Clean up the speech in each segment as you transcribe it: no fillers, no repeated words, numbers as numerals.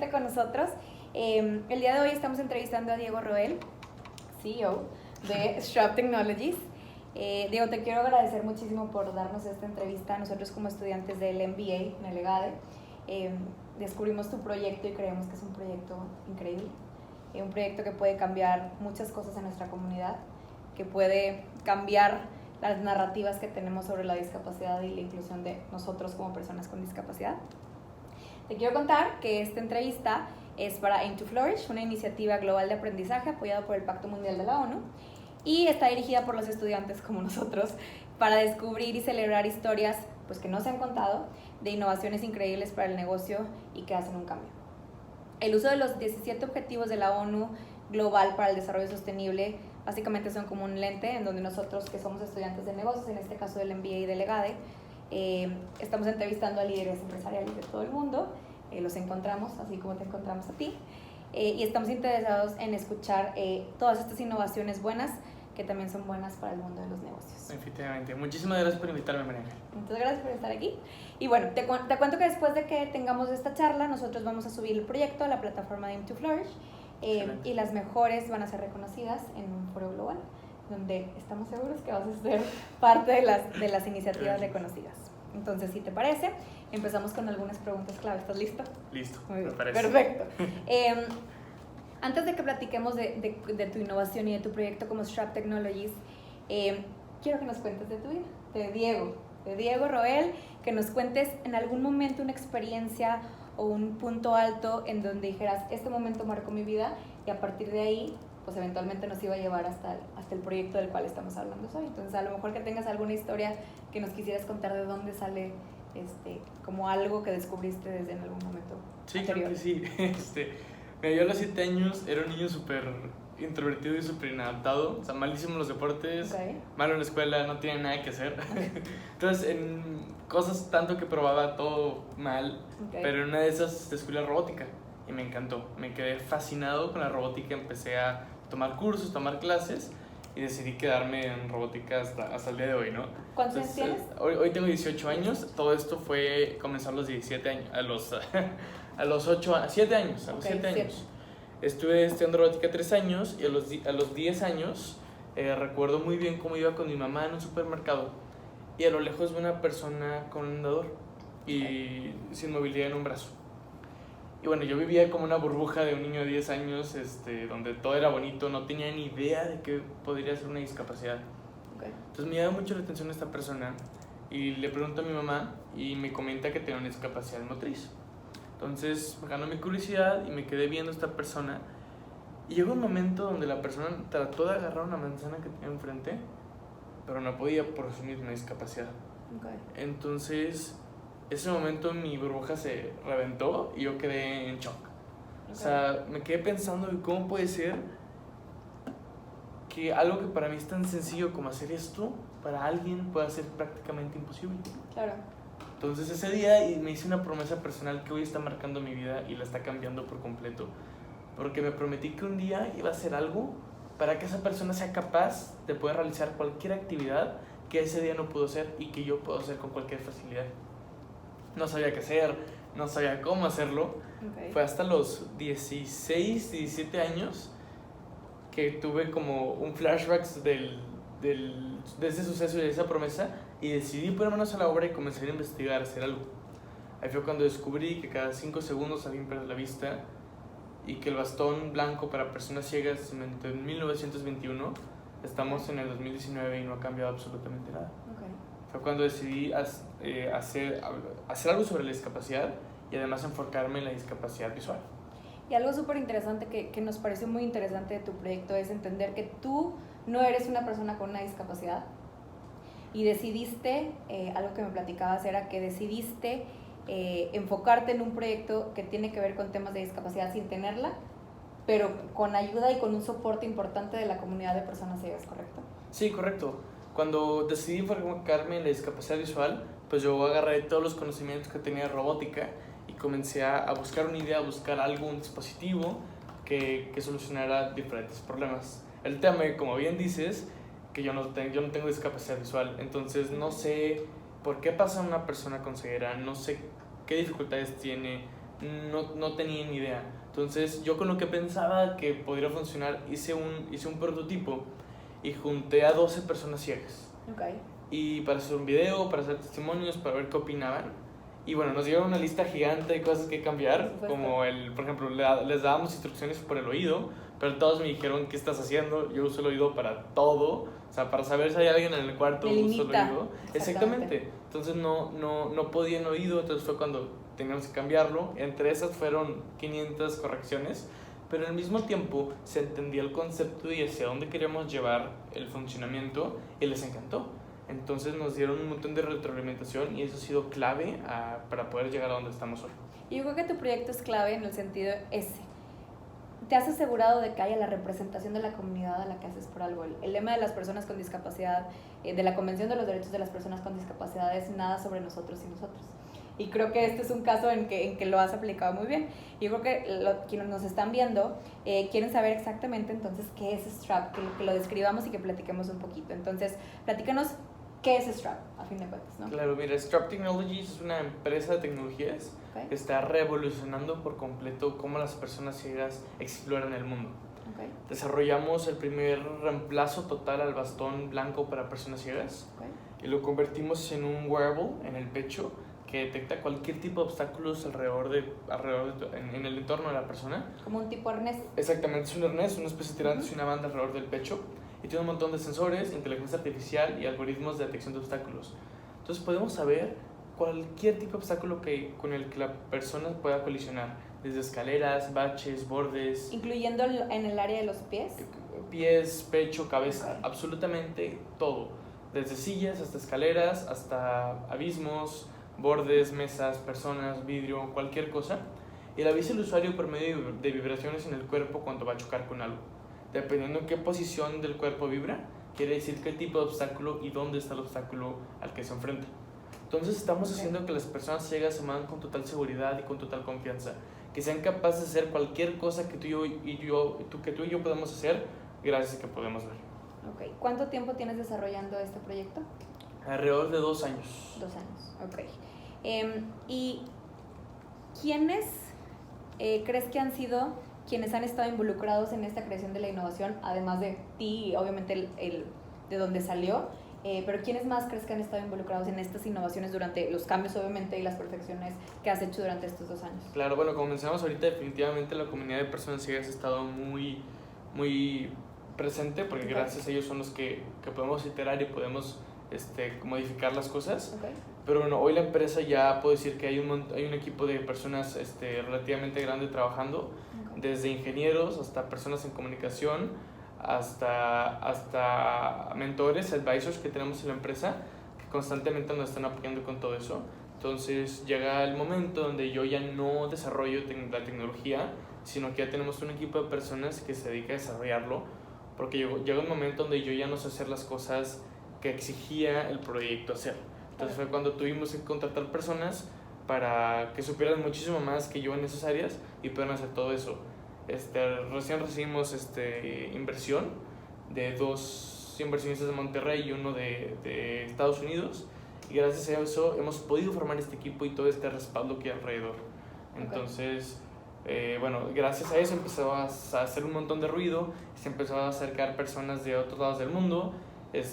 quedarte con nosotros. El día de hoy estamos entrevistando a Diego Roel, CEO de Strap Technologies. Diego, te quiero agradecer muchísimo por darnos esta entrevista. Nosotros como estudiantes del MBA en el EGADE descubrimos tu proyecto y creemos que es un proyecto increíble. Un proyecto que puede cambiar muchas cosas en nuestra comunidad, que puede cambiar las narrativas que tenemos sobre la discapacidad y la inclusión de nosotros como personas con discapacidad. Te quiero contar que esta entrevista es para Aim to Flourish, una iniciativa global de aprendizaje apoyada por el Pacto Mundial de la ONU y está dirigida por los estudiantes como nosotros para descubrir y celebrar historias pues, que no se han contado de innovaciones increíbles para el negocio y que hacen un cambio. El uso de los 17 objetivos de la ONU global para el desarrollo sostenible básicamente son como un lente en donde nosotros que somos estudiantes de negocios, en este caso del MBA y del EGADE, estamos entrevistando a líderes empresariales de todo el mundo, los encontramos así como te encontramos a ti, y estamos interesados en escuchar todas estas innovaciones buenas que también son buenas para el mundo de los negocios. Efectivamente. Muchísimas gracias por invitarme, María. Muchas gracias por estar aquí. Y bueno, te cuento que después de que tengamos esta charla, nosotros vamos a subir el proyecto a la plataforma de Aim to Flourish y las mejores van a ser reconocidas en un foro global, donde estamos seguros que vas a ser parte de las iniciativas reconocidas. Entonces, si te parece, empezamos con algunas preguntas clave. ¿Estás listo? Listo, Muy bien, me parece. perfecto. Antes de que platiquemos de tu innovación y de tu proyecto como Strap Technologies, quiero que nos cuentes de tu vida, de Diego Roel, que nos cuentes en algún momento una experiencia o un punto alto en donde dijeras, este momento marcó mi vida y a partir de ahí, pues eventualmente nos iba a llevar hasta el proyecto del cual estamos hablando hoy. Entonces, a lo mejor que tengas alguna historia que nos quisieras contar de dónde sale como algo que descubriste desde en algún momento. Sí, anterior. creo que sí. Mira, yo a los 7 años era un niño súper introvertido y súper inadaptado, o sea, malísimo en los deportes, malo en la escuela, no tenía nada que hacer. Entonces, en cosas tanto que probaba todo mal, pero en una de esas descubrí la robótica y me encantó. Me quedé fascinado con la robótica, empecé a tomar cursos, tomar clases y decidí quedarme en robótica hasta el día de hoy, ¿no? ¿Cuántos años tienes? Hoy tengo 18 años, todo esto comenzó a los 17 años, a los 7 años. Estuve estudiando robótica 3 años y a los 10 años recuerdo muy bien cómo iba con mi mamá en un supermercado y a lo lejos vi una persona con un andador y sin movilidad en un brazo. Y bueno, yo vivía como una burbuja de un niño de 10 años donde todo era bonito, no tenía ni idea de que podría ser una discapacidad. Entonces me llama mucho la atención esta persona y le pregunto a mi mamá y me comenta que tenía una discapacidad motriz. Entonces me ganó mi curiosidad y me quedé viendo a esta persona y llegó un momento donde la persona trató de agarrar una manzana que tenía enfrente, pero no podía por su misma discapacidad. Entonces ese momento mi burbuja se reventó y yo quedé en shock. O sea, me quedé pensando en cómo puede ser que algo que para mí es tan sencillo como hacer esto, para alguien pueda ser prácticamente imposible. Claro. Entonces ese día me hice una promesa personal que hoy está marcando mi vida y la está cambiando por completo. Porque me prometí que un día iba a hacer algo para que esa persona sea capaz de poder realizar cualquier actividad que ese día no pudo hacer y que yo puedo hacer con cualquier facilidad. No sabía qué hacer, no sabía cómo hacerlo. Fue hasta los 16, 17 años que tuve como un flashback de ese suceso y de esa promesa y decidí poner manos a la obra y comenzar a investigar, hacer algo. Ahí fue cuando descubrí que cada 5 segundos alguien pierde la vista y que el bastón blanco para personas ciegas se inventó en 1921. Estamos en el 2019 y no ha cambiado absolutamente nada. Fue cuando decidí hacer algo sobre la discapacidad y además enfocarme en la discapacidad visual. Y algo súper interesante que nos pareció muy interesante de tu proyecto es entender que tú no eres una persona con una discapacidad y decidiste, algo que me platicabas era que decidiste enfocarte en un proyecto que tiene que ver con temas de discapacidad sin tenerla, pero con ayuda y con un soporte importante de la comunidad de personas ciegas, ¿correcto? Sí, correcto. Cuando decidí enfocarme en la discapacidad visual, pues yo agarré todos los conocimientos que tenía de robótica y comencé a buscar una idea, a buscar algo, un dispositivo que solucionara diferentes problemas. El tema, como bien dices, que yo no tengo discapacidad visual, entonces no sé por qué pasa una persona con ceguera, no sé qué dificultades tiene, no tenía ni idea. Entonces yo con lo que pensaba que podría funcionar hice un prototipo y junté a 12 personas ciegas. Okay. Y para hacer un video, para hacer testimonios, para ver qué opinaban. Y bueno, nos dieron una lista gigante de cosas que cambiar, como por ejemplo, les dábamos instrucciones por el oído, pero todos me dijeron, ¿qué estás haciendo? Yo uso el oído para todo, o sea, para saber si hay alguien en el cuarto, uso el oído. Exactamente. Entonces no podían oído, entonces fue cuando teníamos que cambiarlo. Entre esas fueron 500 correcciones, pero al mismo tiempo se entendía el concepto y hacia dónde queríamos llevar el funcionamiento y les encantó. Entonces nos dieron un montón de retroalimentación y eso ha sido clave para poder llegar a donde estamos hoy. Y yo creo que tu proyecto es clave en el sentido ese. ¿Te has asegurado de que haya la representación de la comunidad a la que haces por algo? El lema de las personas con discapacidad, de la Convención de los Derechos de las Personas con Discapacidad es nada sobre nosotros y nosotros. Y creo que este es un caso en que lo has aplicado muy bien. Yo creo que quienes nos están viendo quieren saber exactamente entonces qué es Strap, que lo describamos y que platiquemos un poquito. Entonces, platícanos qué es Strap, a fin de cuentas, ¿no? Claro, mira, Strap Technologies es una empresa de tecnologías que está revolucionando por completo cómo las personas ciegas exploran el mundo. Okay. Desarrollamos el primer reemplazo total al bastón blanco para personas ciegas y lo convertimos en un wearable en el pecho que detecta cualquier tipo de obstáculos en el entorno de la persona. Como un tipo arnés. Exactamente, es un arnés, una especie de tirantes y una banda alrededor del pecho. Y tiene un montón de sensores, inteligencia artificial y algoritmos de detección de obstáculos. Entonces podemos saber cualquier tipo de obstáculo con el que la persona pueda colisionar, desde escaleras, baches, bordes. ¿Incluyendo en el área de los pies? Pies, pecho, cabeza, absolutamente todo. Desde sillas hasta escaleras, hasta abismos, bordes, mesas, personas, vidrio, cualquier cosa. Y la avisa el usuario por medio de vibraciones en el cuerpo cuando va a chocar con algo. Dependiendo en qué posición del cuerpo vibra, quiere decir qué tipo de obstáculo y dónde está el obstáculo al que se enfrenta. Entonces estamos haciendo que las personas ciegas se muevan con total seguridad y con total confianza, que sean capaces de hacer cualquier cosa que tú y yo podemos hacer gracias a que podemos ver. Okay. ¿Cuánto tiempo tienes desarrollando este proyecto? Alrededor de 2 años. 2 años, ok. ¿Y quiénes crees que han sido quienes han estado involucrados en esta creación de la innovación, además de ti y obviamente de donde salió, pero quiénes más crees que han estado involucrados en estas innovaciones durante los cambios obviamente y las perfecciones que has hecho durante estos 2 años? Claro, bueno, como mencionamos ahorita, definitivamente la comunidad de personas ciegas ha estado muy, muy presente porque gracias a ellos son los que podemos iterar y podemos modificar las cosas. Pero bueno, hoy la empresa ya puedo decir que hay un equipo de personas relativamente grande trabajando, desde ingenieros hasta personas en comunicación, hasta mentores, advisors que tenemos en la empresa, que constantemente nos están apoyando con todo eso. Entonces llega el momento donde yo ya no desarrollo la tecnología, sino que ya tenemos un equipo de personas que se dedica a desarrollarlo, porque llega un momento donde yo ya no sé hacer las cosas que exigía el proyecto hacer. Entonces fue cuando tuvimos que contratar personas para que supieran muchísimo más que yo en esas áreas y puedan hacer todo eso. Recién recibimos inversión de 2 inversionistas de Monterrey y uno de Estados Unidos, y gracias a eso hemos podido formar este equipo y todo este respaldo que hay alrededor. Entonces, bueno, gracias a eso empezó a hacer un montón de ruido, se empezó a acercar personas de otros lados del mundo.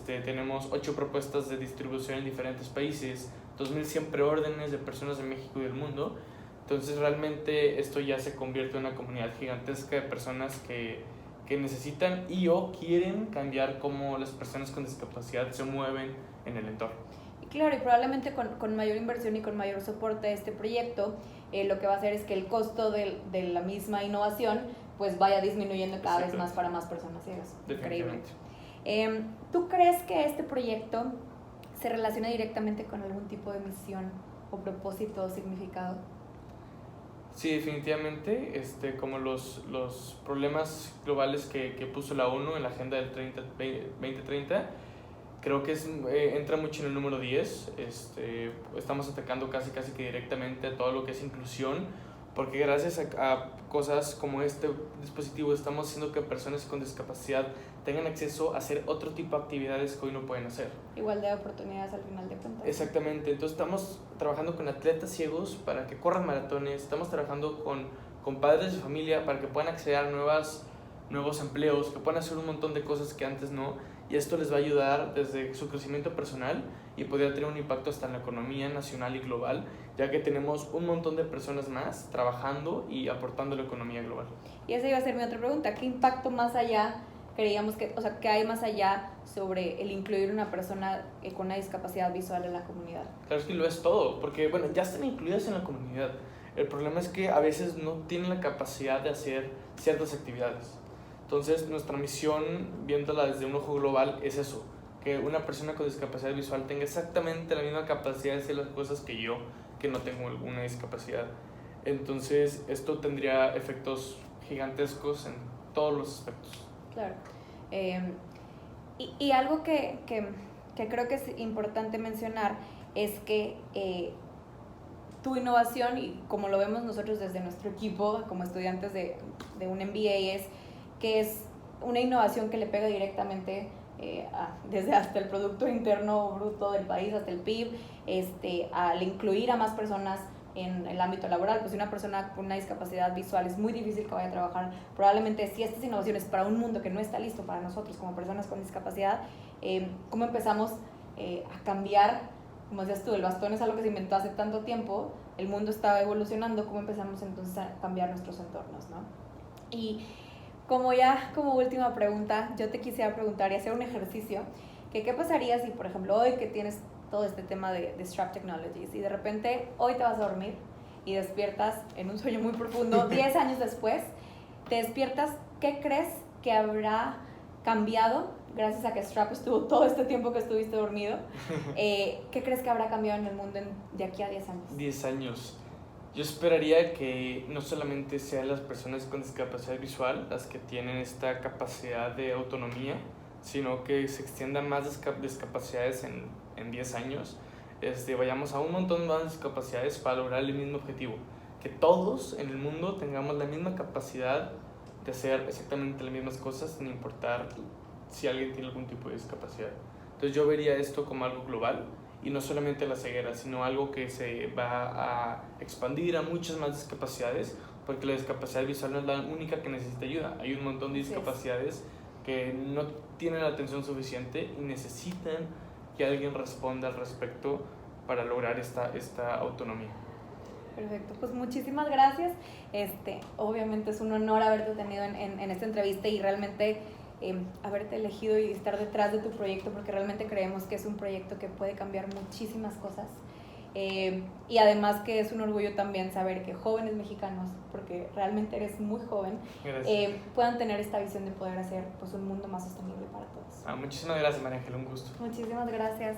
Tenemos 8 propuestas de distribución en diferentes países, 2.100 preórdenes de personas de México y del mundo. Entonces realmente esto ya se convierte en una comunidad gigantesca de personas que necesitan o quieren cambiar cómo las personas con discapacidad se mueven en el entorno. Y claro, y probablemente con mayor inversión y con mayor soporte de este proyecto, lo que va a hacer es que el costo de la misma innovación pues vaya disminuyendo cada vez más para más personas ciegas. Definitivamente. Increíble. ¿Tú crees que este proyecto se relaciona directamente con algún tipo de misión o propósito o significado? Sí, definitivamente, como los problemas globales que puso la ONU en la Agenda del 2030, creo que entra mucho en el número 10. Estamos atacando casi que directamente a todo lo que es inclusión, porque gracias a cosas como este dispositivo estamos haciendo que personas con discapacidad tengan acceso a hacer otro tipo de actividades que hoy no pueden hacer. Igualdad de oportunidades al final de cuentas. Exactamente, entonces estamos trabajando con atletas ciegos para que corran maratones, estamos trabajando con padres de familia para que puedan acceder a nuevos empleos, que puedan hacer un montón de cosas que antes no, y esto les va a ayudar desde su crecimiento personal y podría tener un impacto hasta en la economía nacional y global, ya que tenemos un montón de personas más trabajando y aportando a la economía global. Y esa iba a ser mi otra pregunta, ¿qué impacto más allá creíamos que, o sea, qué hay más allá sobre el incluir una persona con una discapacidad visual en la comunidad? Claro, es que lo es todo, porque bueno, ya están incluidas en la comunidad. El problema es que a veces no tienen la capacidad de hacer ciertas actividades. Entonces, nuestra misión, viéndola desde un ojo global, es eso, que una persona con discapacidad visual tenga exactamente la misma capacidad de hacer las cosas que yo, que no tengo alguna discapacidad. Entonces, esto tendría efectos gigantescos en todos los aspectos. Claro. Y algo que creo que es importante mencionar es que tu innovación, y como lo vemos nosotros desde nuestro equipo, como estudiantes de un MBA, es que es una innovación que le pega directamente desde hasta el Producto Interno Bruto del país, hasta el PIB, al incluir a más personas en el ámbito laboral. Pues si una persona con una discapacidad visual es muy difícil que vaya a trabajar, probablemente si estas innovaciones para un mundo que no está listo para nosotros como personas con discapacidad, ¿cómo empezamos a cambiar? Como decías tú, el bastón es algo que se inventó hace tanto tiempo, el mundo estaba evolucionando, ¿cómo empezamos entonces a cambiar nuestros entornos, ¿no? Y como última pregunta, yo te quisiera preguntar y hacer un ejercicio, que qué pasaría si, por ejemplo, hoy que tienes todo este tema de Disrupt Technologies y de repente hoy te vas a dormir y despiertas en un sueño muy profundo, 10 años después, te despiertas, ¿qué crees que habrá cambiado gracias a que Strap estuvo todo este tiempo que estuviste dormido? ¿Qué crees que habrá cambiado en el mundo de aquí a 10 años? 10 años. Yo esperaría que no solamente sean las personas con discapacidad visual las que tienen esta capacidad de autonomía, sino que se extiendan más discapacidades en 10 años. Vayamos a un montón más de discapacidades para lograr el mismo objetivo. Que todos en el mundo tengamos la misma capacidad de hacer exactamente las mismas cosas sin importar si alguien tiene algún tipo de discapacidad. Entonces yo vería esto como algo global y no solamente la ceguera, sino algo que se va a expandir a muchas más discapacidades, porque la discapacidad visual no es la única que necesita ayuda. Hay un montón de discapacidades que no tienen la atención suficiente y necesitan que alguien responda al respecto para lograr esta autonomía. Perfecto, pues muchísimas gracias. Obviamente es un honor haberte tenido en esta entrevista y realmente haberte elegido y estar detrás de tu proyecto, porque realmente creemos que es un proyecto que puede cambiar muchísimas cosas. Y además que es un orgullo también saber que jóvenes mexicanos, porque realmente eres muy joven, puedan tener esta visión de poder hacer pues un mundo más sostenible para todos. Muchísimas gracias, María Ángela, un gusto. Muchísimas gracias.